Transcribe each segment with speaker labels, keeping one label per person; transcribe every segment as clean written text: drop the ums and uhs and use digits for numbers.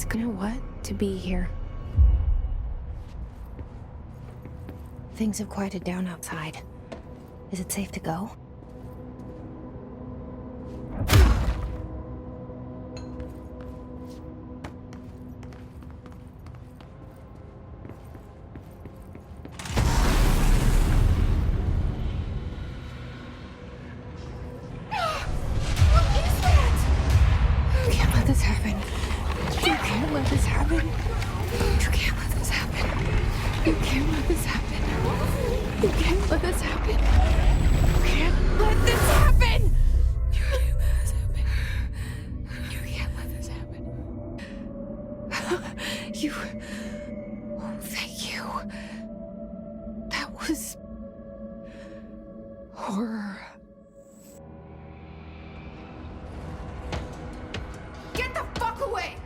Speaker 1: You know what? To be here. Things have quieted down outside. Is it safe to go? Horror.
Speaker 2: Get the fuck away!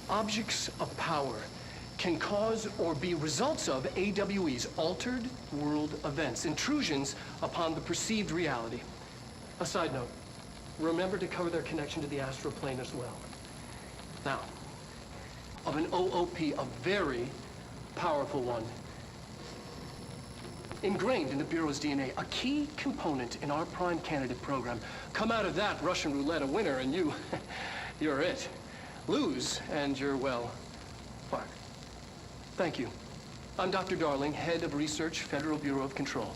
Speaker 3: Objects of power can cause or be results of AWE's altered world events, intrusions upon the perceived reality. A side note, remember to cover their connection to the astral plane as well. Now, of an OOP, a very powerful one, ingrained in the Bureau's DNA, a key component in our prime candidate program. Come out of that Russian roulette a winner and you're it. Lose, and you're, well, fucked. Thank you. I'm Dr. Darling, Head of Research, Federal Bureau of Control.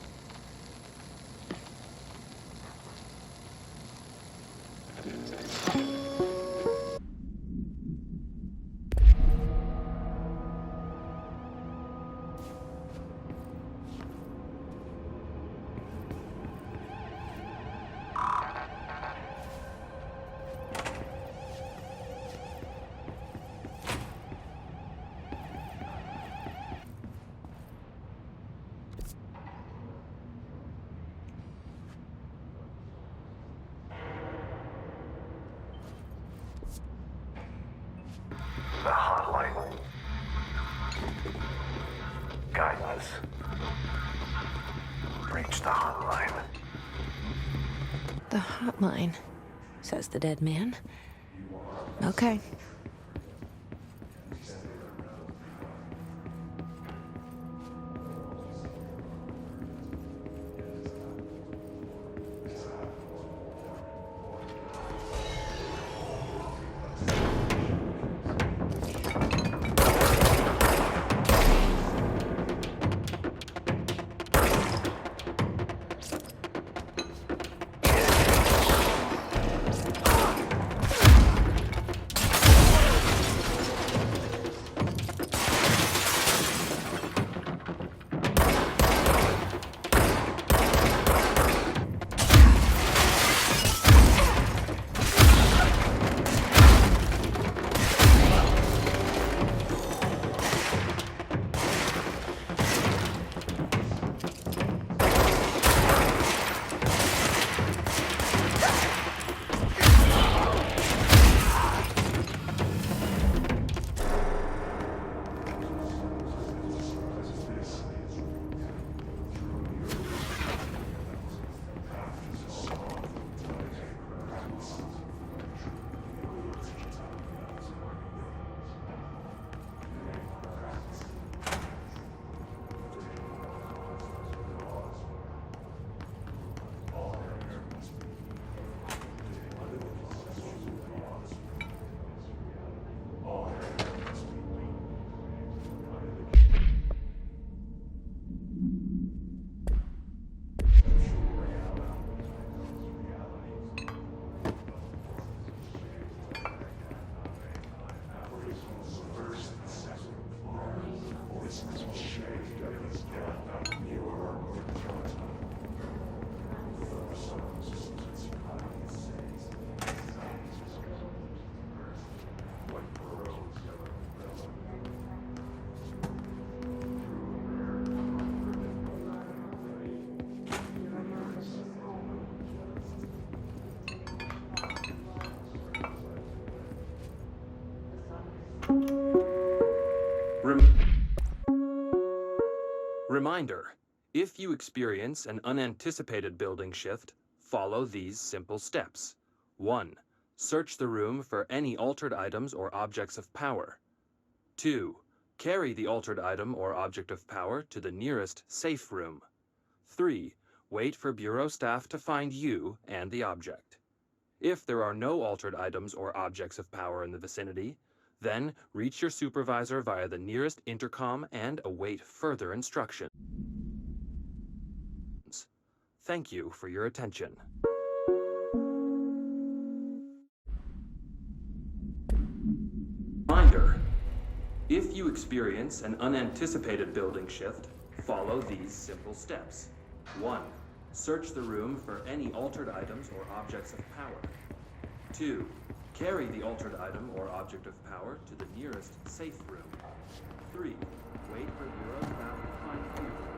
Speaker 4: The hotline. Guidance. Reach the hotline.
Speaker 1: The hotline, says the dead man. Okay.
Speaker 5: Reminder, if you experience an unanticipated building shift, follow these simple steps. 1. Search the room for any altered items or objects of power. 2. Carry the altered item or object of power to the nearest safe room. 3. Wait for Bureau staff to find you and the object. If there are no altered items or objects of power in the vicinity, then reach your supervisor via the nearest intercom and await further instructions. Thank you for your attention. Reminder, if you experience an unanticipated building shift, follow these simple steps. 1. Search the room for any altered items or objects of power. 2. Carry the altered item or object of power to the nearest safe room. 3. Wait for Bureau staff to find you.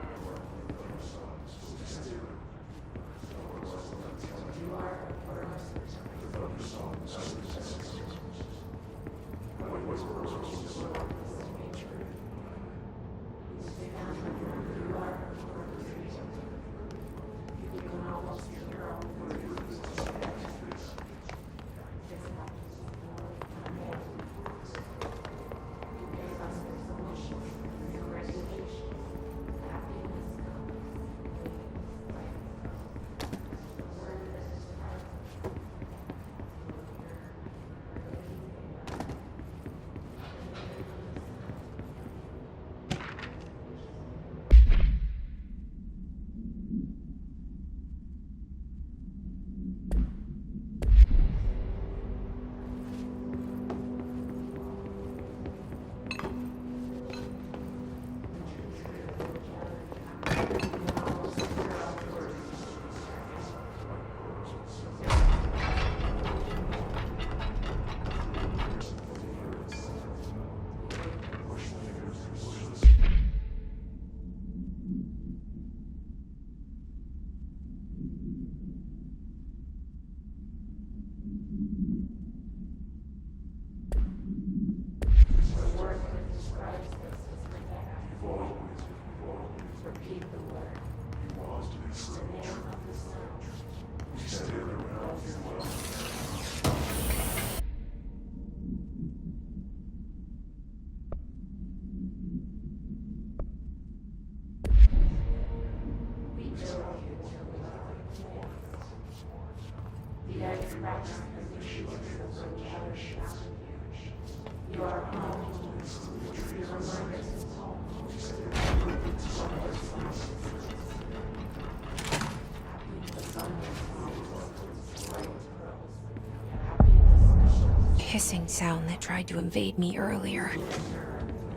Speaker 1: Hissing sound that tried to invade me earlier.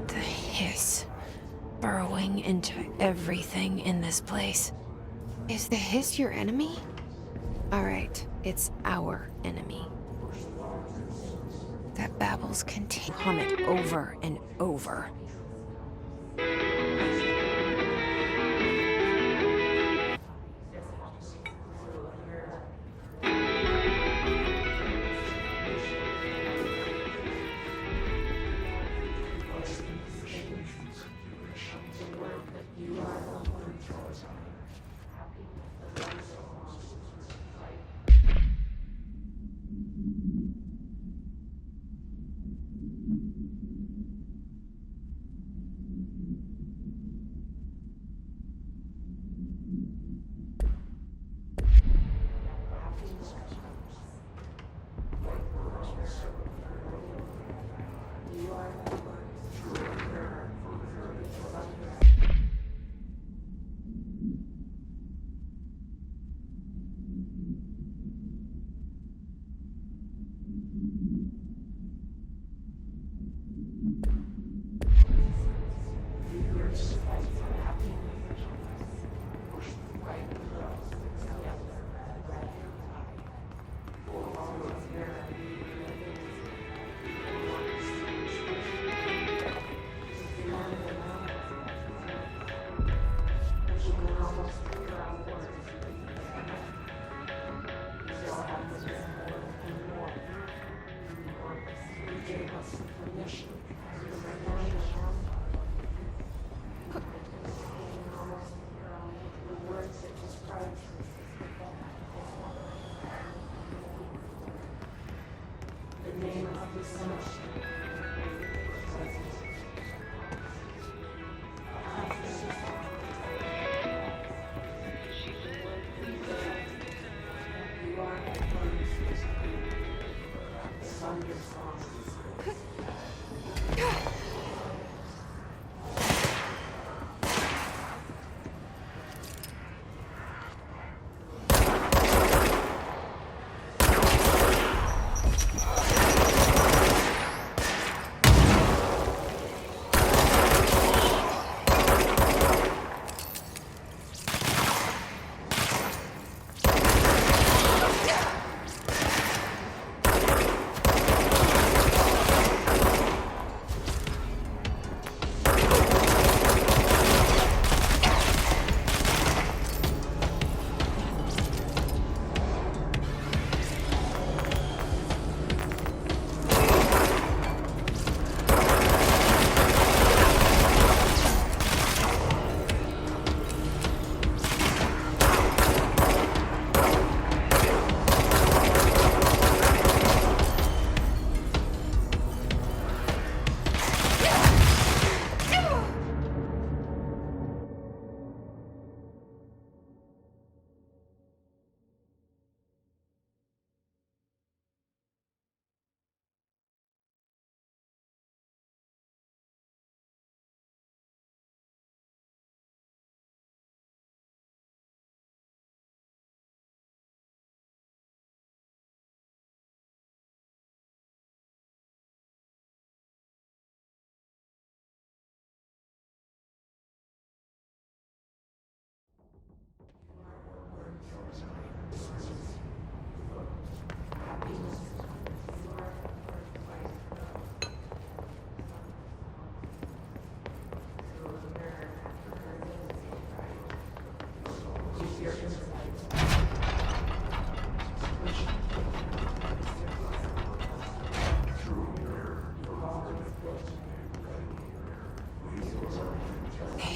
Speaker 1: The hiss, burrowing into everything in this place. Is the hiss your enemy? Alright, it's our enemy. That babbles continue hum it over and over.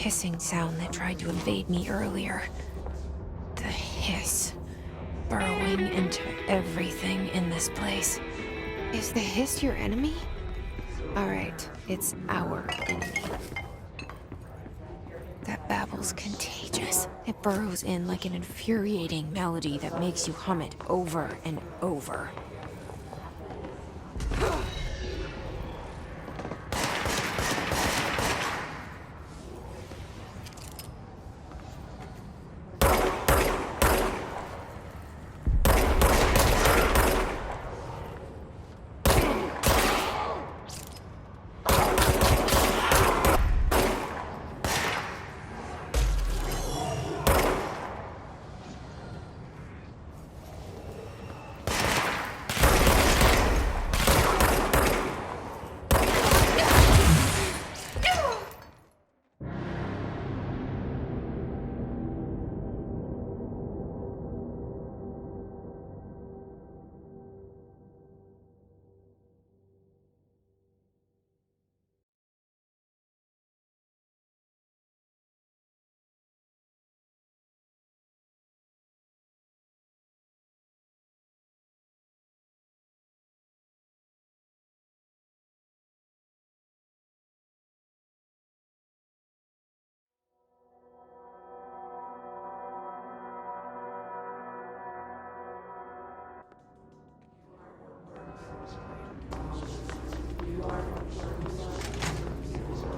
Speaker 1: hissing sound that tried to invade me earlier. The hiss, burrowing into everything in this place. Is the hiss your enemy? Alright, it's our enemy. That babble's contagious. It burrows in like an infuriating melody that makes you hum it over and over.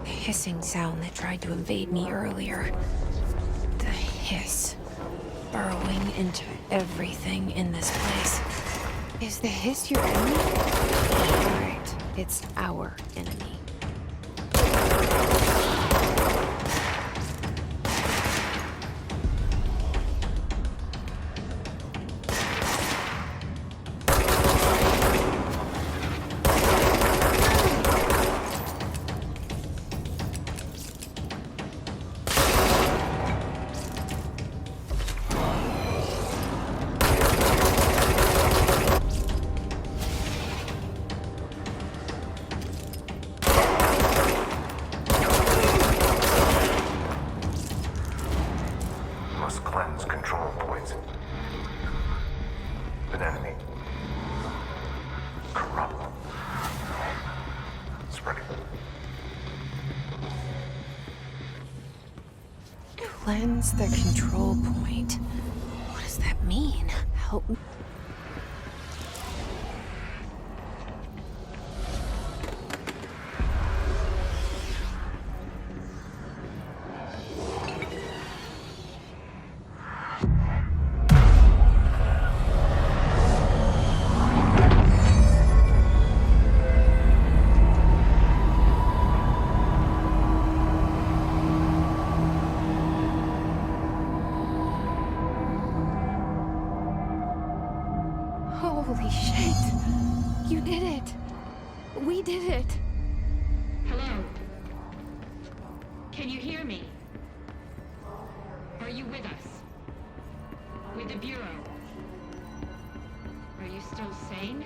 Speaker 1: The hissing sound that tried to invade me earlier. The hiss, burrowing into everything in this place. Is the hiss your enemy? Alright, it's our enemy.
Speaker 4: Must cleanse control points. An enemy. Corrupt. Spreading.
Speaker 1: Cleanse the control point. What does that mean? Help me. Holy shit! You did it! We did it!
Speaker 6: Hello? Can you hear me? Are you with us? With the Bureau? Are you still sane?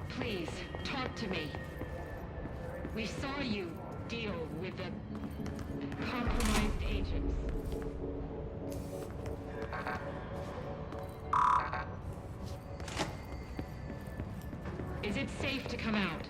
Speaker 6: Please, talk to me. We saw you deal with the compromised agents. Is it safe to come out?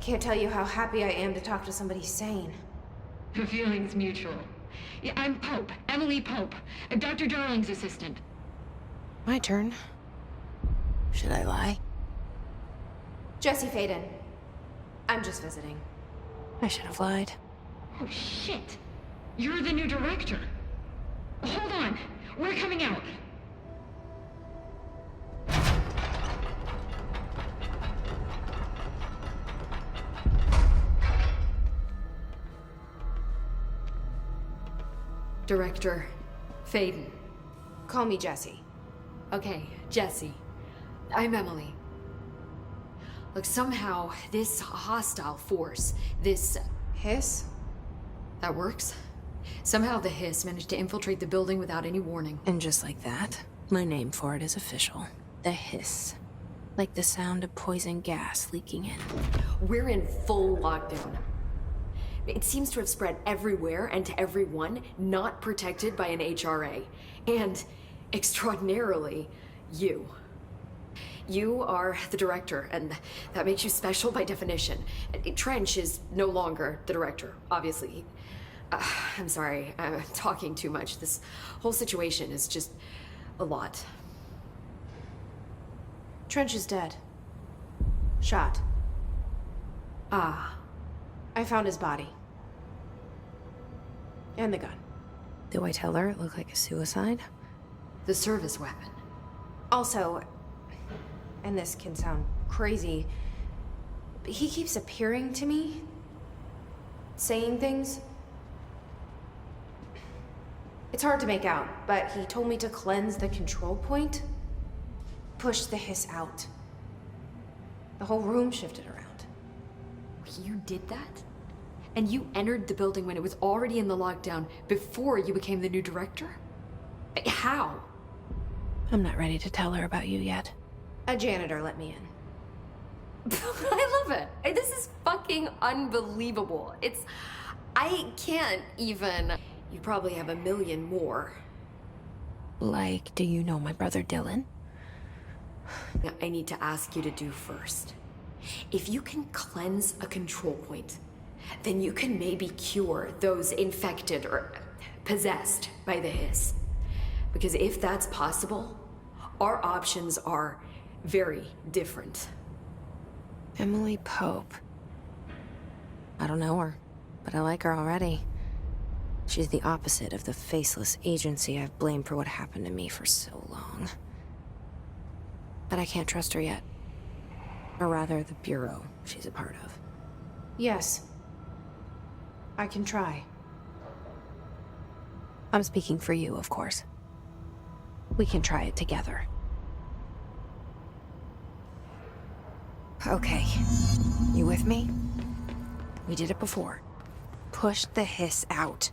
Speaker 1: Can't tell you how happy I am to talk to somebody sane.
Speaker 6: The feeling's mutual. Yeah, I'm Pope, Emily Pope, Dr. Darling's assistant.
Speaker 1: My turn. Should I lie?
Speaker 2: Jesse Faden. I'm just visiting.
Speaker 1: I should have lied.
Speaker 6: Oh, shit. You're the new director. Hold on. We're coming out.
Speaker 2: Director Faden.
Speaker 1: Call me Jesse.
Speaker 2: Okay, Jesse. I'm Emily. Look, somehow this hostile force, this...
Speaker 1: Hiss?
Speaker 2: that works? Somehow the hiss managed to infiltrate the building without any warning.
Speaker 1: And just like that, my name for it is official. The hiss. Like the sound of poison gas leaking in.
Speaker 2: We're in full lockdown. It seems to have spread everywhere and to everyone not protected by an HRA. And, extraordinarily, you. You are the director, and that makes you special by definition. Trench is no longer the director, obviously. I'm sorry, I'm talking too much. This whole situation is just a lot.
Speaker 1: Trench is dead. Shot.
Speaker 2: Ah.
Speaker 1: I found his body. And the gun. Do I tell her it looked like a suicide?
Speaker 2: The service weapon.
Speaker 1: Also, and this can sound crazy, but he keeps appearing to me, saying things. It's hard to make out, but he told me to cleanse the control point, push the hiss out. The whole room shifted around.
Speaker 2: You did that? And you entered the building when it was already in the lockdown before you became the new director? How?
Speaker 1: I'm not ready to tell her about you yet. A janitor let me in.
Speaker 2: I love it. This is fucking unbelievable. I can't even... You probably have a million more.
Speaker 1: Like, do you know my brother Dylan?
Speaker 2: I need to ask you to do first. If you can cleanse a control point, then you can maybe cure those infected or possessed by the hiss. Because if that's possible, our options are very different.
Speaker 1: Emily Pope. I don't know her, but I like her already. She's the opposite of the faceless agency I've blamed for what happened to me for so long. But I can't trust her yet. Or rather, the Bureau she's a part of. Yes. I can try. I'm speaking for you, of course. We can try it together. Okay. You with me? We did it before. Push the hiss out.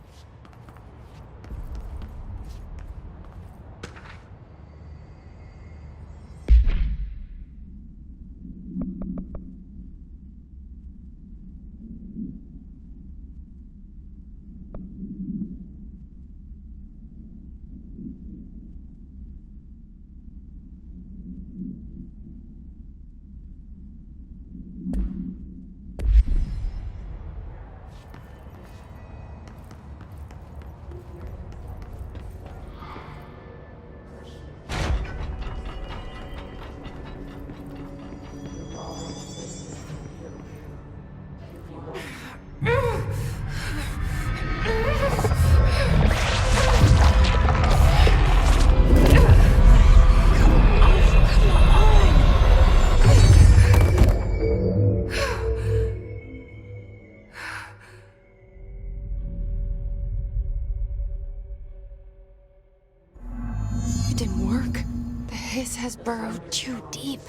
Speaker 1: It didn't work. The hiss has burrowed too deep.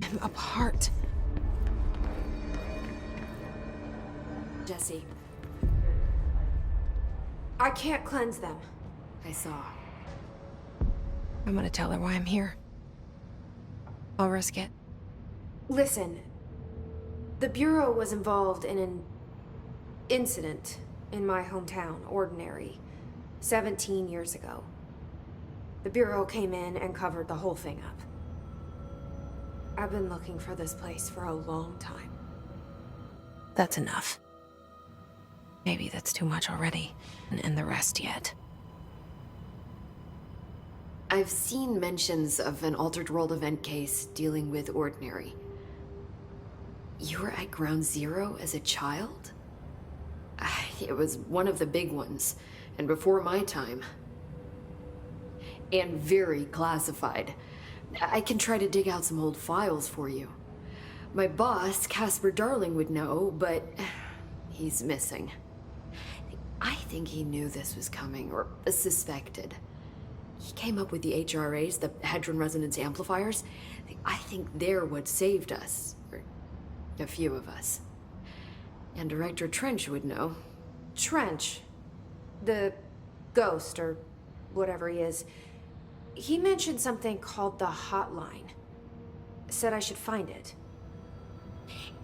Speaker 1: I'm apart.
Speaker 2: Jesse,
Speaker 1: I can't cleanse them.
Speaker 2: I saw.
Speaker 1: I'm gonna tell her why I'm here. I'll risk it. Listen, the Bureau was involved in an incident in my hometown, Ordinary, 17 years ago. The Bureau came in and covered the whole thing up. I've been looking for this place for a long time. That's enough. Maybe that's too much already, and the rest yet.
Speaker 2: I've seen mentions of an Altered World event case dealing with Ordinary. You were at Ground Zero as a child? It was one of the big ones, and before my time. And very classified. I can try to dig out some old files for you. My boss, Casper Darling, would know, but he's missing. I think he knew this was coming, or suspected. He came up with the HRAs, the Hadron Resonance Amplifiers. I think they're what saved us, or a few of us. And Director Trench would know.
Speaker 1: Trench, the ghost, or whatever he is, he mentioned something called the Hotline. Said I should find it.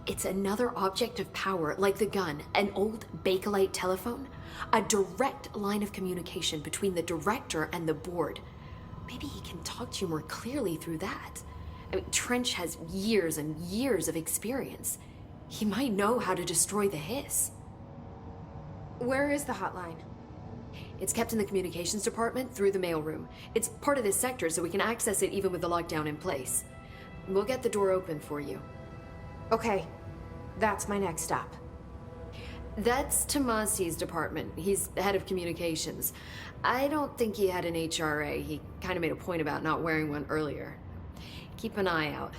Speaker 2: It's another object of power, like the gun, an old Bakelite telephone, a direct line of communication between the director and the board. Maybe he can talk to you more clearly through that. I mean, Trench has years and years of experience. He might know how to destroy the Hiss.
Speaker 1: Where is the hotline?
Speaker 2: It's kept in the communications department through the mailroom. It's part of this sector, so we can access it even with the lockdown in place. We'll get the door open for you.
Speaker 1: Okay, that's my next stop.
Speaker 2: That's Tomasi's department. He's the head of communications. I don't think he had an HRA. He kind of made a point about not wearing one earlier. Keep an eye out.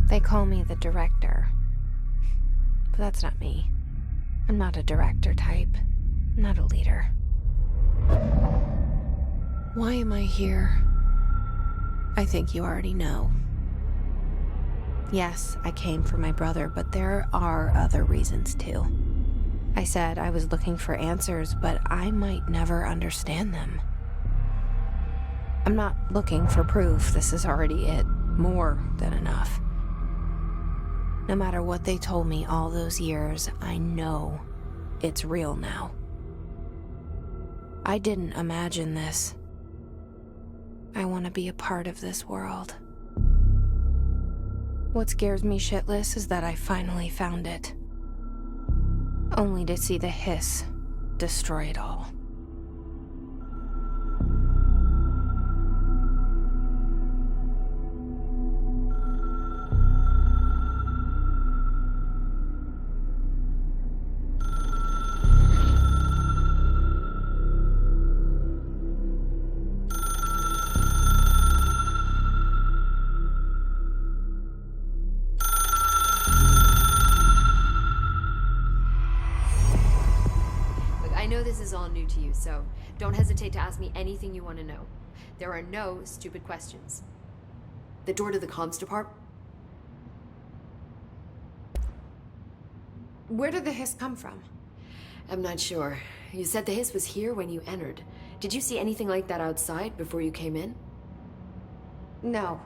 Speaker 1: They call me the Director. But that's not me. I'm not a director type. I'm not a leader. Why am I here? I think you already know. Yes, I came for my brother, but there are other reasons too. I said I was looking for answers, but I might never understand them. I'm not looking for proof. This is already it. More than enough. No matter what they told me all those years, I know it's real now. I didn't imagine this. I want to be a part of this world. What scares me shitless is that I finally found it. Only to see the Hiss destroy it all.
Speaker 2: I know this is all new to you, so don't hesitate to ask me anything you want to know. There are no stupid questions. The door to the comms department?
Speaker 1: Where did the Hiss come from?
Speaker 2: I'm not sure. You said the Hiss was here when you entered. Did you see anything like that outside before you came in?
Speaker 1: No,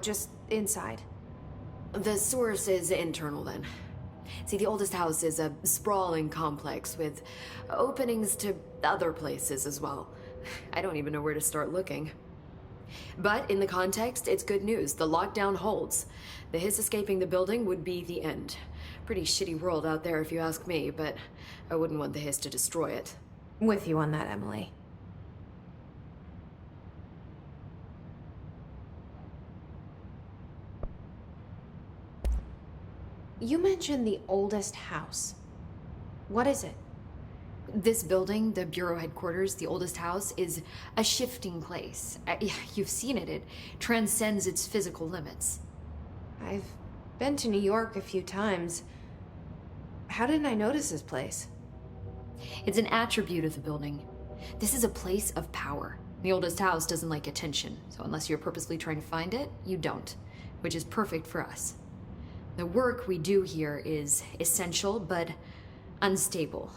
Speaker 1: just inside.
Speaker 2: The source is internal then. See, the oldest house is a sprawling complex with openings to other places as well. I don't even know where to start looking. But in the context, it's good news. The lockdown holds. The Hiss escaping the building would be the end. Pretty shitty world out there if you ask me, but I wouldn't want the Hiss to destroy it.
Speaker 1: With you on that, Emily. You mentioned the oldest house. What is it?
Speaker 2: This building, the Bureau headquarters, the oldest house, is a shifting place. You've seen it. It transcends its physical limits.
Speaker 1: I've been to New York a few times. How didn't I notice this place?
Speaker 2: It's an attribute of the building. This is a place of power. The oldest house doesn't like attention, so unless you're purposely trying to find it, you don't, which is perfect for us. The work we do here is essential, but unstable.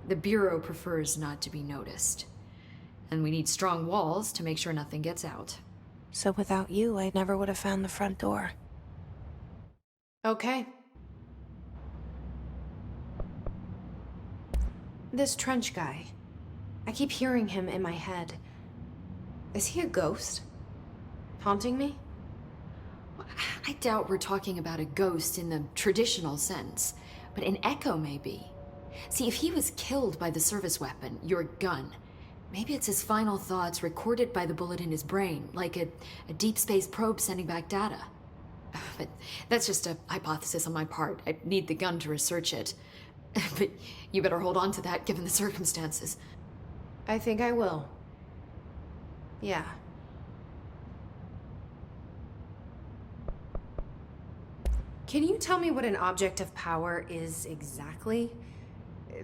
Speaker 2: The Bureau prefers not to be noticed. And we need strong walls to make sure nothing gets out.
Speaker 1: So without you, I never would have found the front door. Okay. This trench guy. I keep hearing him in my head. Is he a ghost? Haunting me?
Speaker 2: I doubt we're talking about a ghost in the traditional sense, but an echo maybe. See, if he was killed by the service weapon, your gun, maybe it's his final thoughts recorded by the bullet in his brain, like a deep space probe sending back data. But that's just a hypothesis on my part. I need the gun to research it. But you better hold on to that given the circumstances.
Speaker 1: I think I will. Yeah. Can you tell me what an object of power is exactly?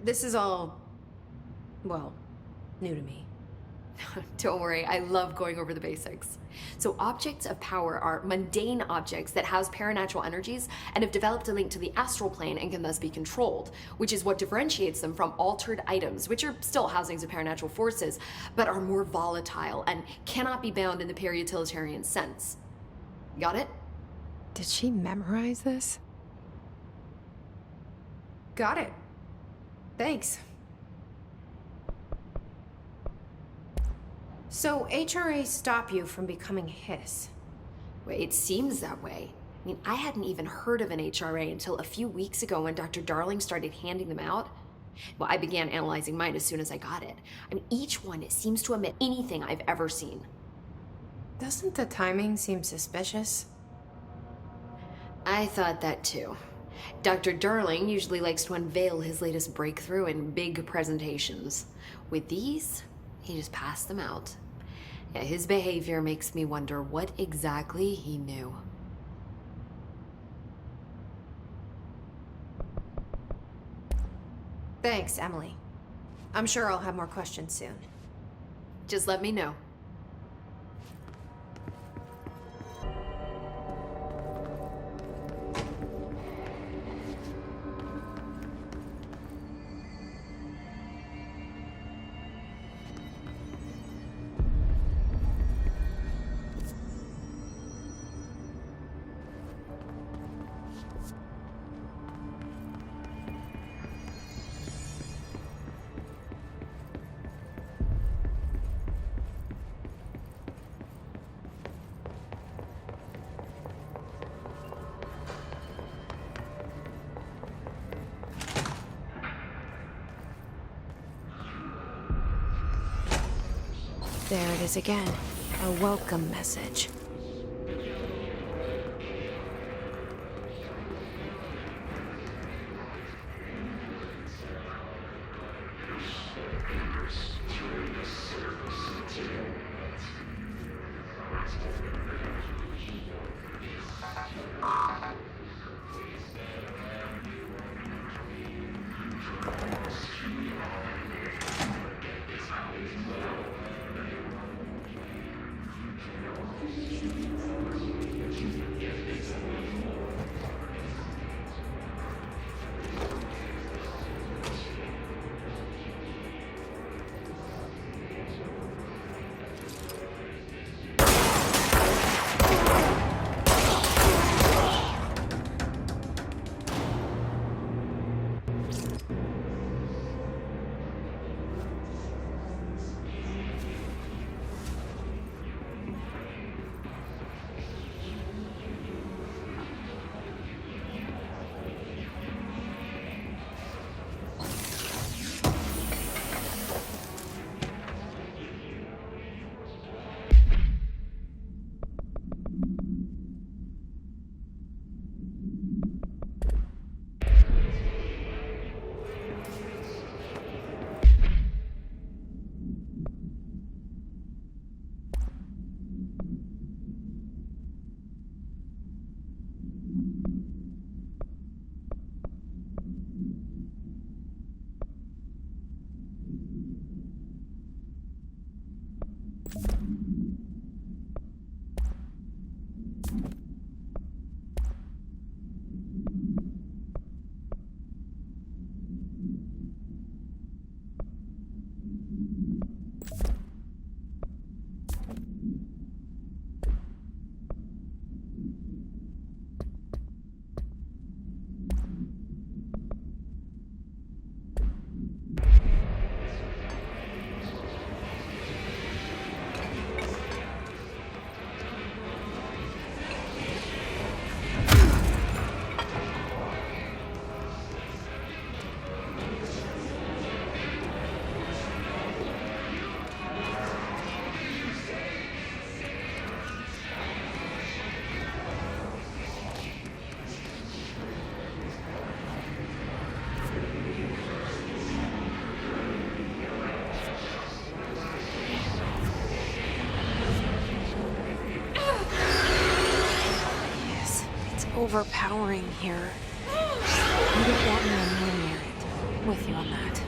Speaker 1: This is all, well, new to me.
Speaker 2: Don't worry, I love going over the basics. So objects of power are mundane objects that house paranatural energies and have developed a link to the astral plane and can thus be controlled, which is what differentiates them from altered items, which are still housings of paranatural forces, but are more volatile and cannot be bound in the pure utilitarian sense. Got it?
Speaker 1: Did she memorize this? Got it. Thanks. So, HRA stop you from becoming Hiss?
Speaker 2: Well, it seems that way. I mean, I hadn't even heard of an HRA until a few weeks ago when Dr. Darling started handing them out. Well, I began analyzing mine as soon as I got it. I mean, each one seems to emit anything I've ever seen.
Speaker 1: Doesn't the timing seem suspicious?
Speaker 2: I thought that too. Dr. Darling usually likes to unveil his latest breakthrough in big presentations. With these, he just passed them out. Yeah, his behavior makes me wonder what exactly he knew.
Speaker 1: Thanks, Emily. I'm sure I'll have more questions soon.
Speaker 2: Just let me know.
Speaker 1: There it is again. A welcome message. overpowering here. You don't want me anywhere near it. With you on that.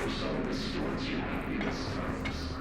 Speaker 7: Some restored to happiness.